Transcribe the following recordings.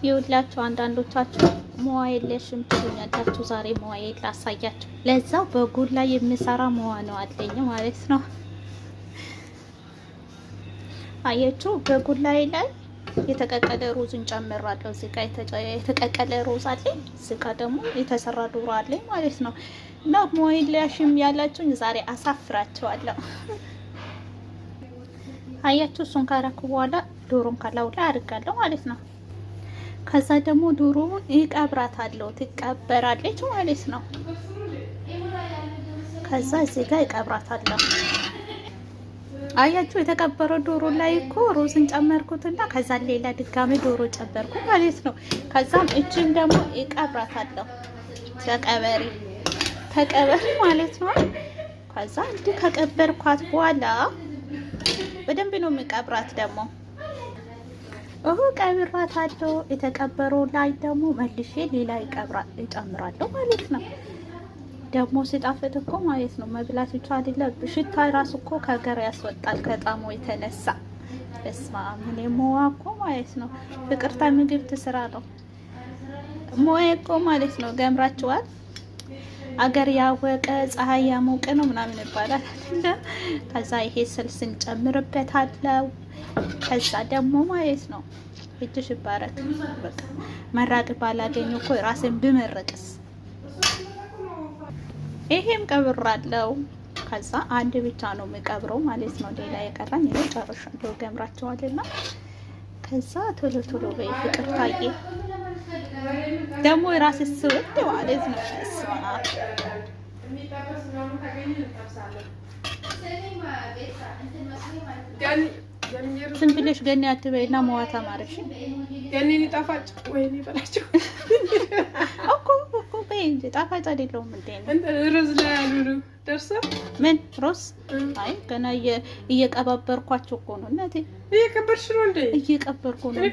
ይኸውላችሁ አንዳንዶቻችሁ መዋ የለሽም ትሉኛላችሁ። ዛሬ መዋዬ ላሳያችሁ። ለዛው በጉድ ላይ የሚሰራ መዋ ነው አለኝ ማለት ነው። አያችሁ በጉድ ላይ የተቀቀለ ሩዝን ጨምራለሁ። እዚህ ጋር የተቀቀለ ሩዝ አለኝ፣ እዚህ ጋር ደግሞ የተሰራ ዶሮ አለኝ ማለት ነው። እና መዋ የለሽም ያላችሁኝ ዛሬ አሳፍራቸዋለሁ። አያችሁ እሱን ካረኩ በኋላ ዶሮን ካላው ላይ አድርጋለሁ ማለት ነው። ከዛ ደግሞ ዶሮውን ይቀብራታለሁ፣ ትቀበራለች ማለት ነው። ከዛ እዚህ ጋር ይቀብራታለሁ። አያችሁ የተቀበረው ዶሮ ላይ እኮ ሩዝን ጨመርኩትና ከዛ ሌላ ድጋሚ ዶሮ ጨመርኩ ማለት ነው። ከዛም እቺም ደግሞ ይቀብራታለሁ። ተቀበሪ ማለት ነው። ከዛ እንዲህ ከቀበርኳት በኋላ በደንብ ነው የሚቀብራት ደግሞ ቀብራታለሁ። የተቀበረው ላይ ደግሞ መልሼ ሌላ ይጨምራለሁ ማለት ነው። ደግሞ ሲጣፍጥ እኮ ማለት ነው መብላት ብቻ አይደለም፣ ሽታ ራሱ እኮ ከሀገር ያስወጣል ከጣሙ የተነሳ። በስመ አብ እኔ መዋ እኮ ማለት ነው ፍቅርታ ምግብ ትስራ ነው መዋ እኮ ማለት ነው። ገምራችኋል? አገር ያወቀ ፀሐይ ያሞቀ ነው ምናምን ይባላል። ከዛ ይሄ ስልስን ጨምርበታለሁ። ከዛ ደግሞ ማለት ነው እጅሽ ይባረክ። በቃ መራቅ ባላገኘ እኮ ራስን ብመረቅስ። ይሄም ቀብራለሁ። ከዛ አንድ ብቻ ነው የሚቀብረው ማለት ነው። ሌላ የቀራኝ ነው ጨርሻለሁ። ገምራቸዋልና ከዛ ቶሎ ቶሎ በይ ፍቅርታዬ ደግሞ ራስሽ ስውድ ማለት ነው። ዝም ብለሽ ገኒ አትበይና መዋታ ማረሽ ገኒ ጣፋጭ ወይኔ በላቸው እኮ በይ እንጂ ጣፋጭ አይደለም እንዴ? ሩዝ ላይ ያሉ ደርሶ ምን ሩዝ? አይ ገና እየቀባበርኳቸው እኮ ነው እናቴ። እየቀበርሽ ነው እንዴ? እየቀበርኩ ነው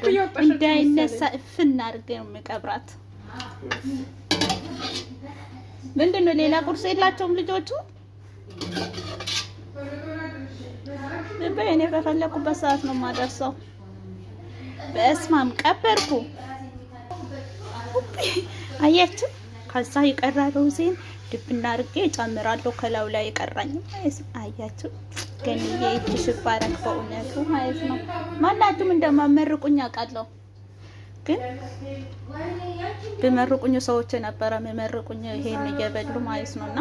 እንዳይነሳ እፍና አድርጌ ነው የምቀብራት። ምንድነው ሌላ ቁርስ የላቸውም ልጆቹ? በእኔ በፈለኩበት ሰዓት ነው የማደርሰው። በእስማም ቀበርኩ። አያችሁ? ከዛ ይቀራል ሩዜን ድብና አድርጌ ጨምራለሁ ከላዩ ላይ ይቀራኝ ማለት ነው። አያችሁ? ገኒዬ እጅሽ ይባረክ በእውነቱ ማለት ነው። ማናችሁም እንደማመርቁኝ አውቃለሁ፣ ግን በመርቁኝ ሰዎች ነበረ የሚመርቁኝ ይሄን እየበሉ ማለት ነውና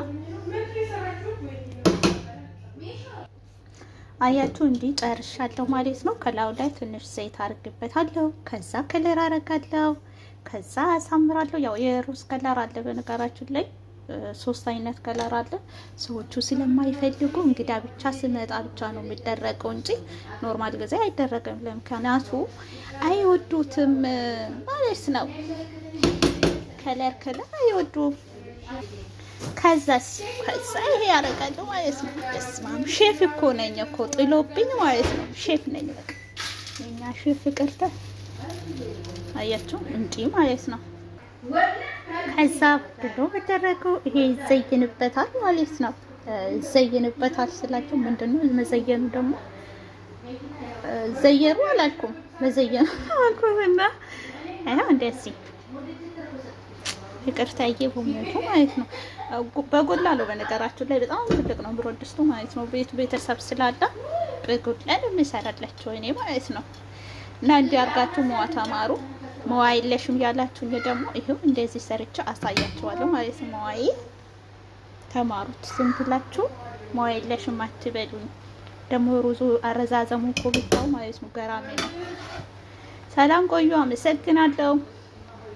አያችሁ እንዲህ ጨርሻለሁ ማለት ነው። ከላዩ ላይ ትንሽ ዘይት አድርግበታለሁ። ከዛ ከለር አደርጋለሁ። ከዛ አሳምራለሁ። ያው የሩዝ ከለር አለ በነገራችሁ ላይ 3 አይነት ከለር አለ። ሰዎቹ ስለማይፈልጉ እንግዳ ብቻ ስመጣ ብቻ ነው የሚደረገው እንጂ ኖርማል ጊዜ አይደረግም። ለምክንያቱ አይወዱትም ማለት ነው። ከለር አይወዱም። ከዛ ይሄ ያደርጋለሁ ማለት ነው። በስማም ሼፍ እኮ ነኝ እኮ ጥሎብኝ ማለት ነው። ሼፍ ነኝ በቃ የኛ ሼፍ ፍቅርተ አያችሁ እንጂ ማለት ነው። ከዛ ብሎ በደረገው ይሄ ይዘይንበታል ማለት ነው። ይዘይንበታል ስላችሁ ምንድነው መዘየኑ? ደግሞ ዘየሩ አላልኩም መዘየኑ አልኩምና አይደል እንደዚህ ይቅርታዬ በሞቱ ማለት ነው። በጎላ ነው በነገራችሁ ላይ በጣም ትልቅ ነው ብረት ድስቱ ማለት ነው። ቤተሰብ ስላለ በጎላ ነው የሚሰራላችሁ እኔ ማለት ነው። እና እንዲያርጋችሁ መዋ ተማሩ። መዋ የለሽም ያላችሁኝ ደግሞ ይሄው እንደዚህ ሰርቻ አሳያችኋለሁ ማለት ነው። መዋዬ ተማሩት። ዝም ብላችሁ መዋ የለሽም አትበሉኝ። ደግሞ ሩዙ አረዛዘሙ እኮ ብታው ማለት ነው ገራሚ ነው። ሰላም ቆዩ። አመሰግናለሁ።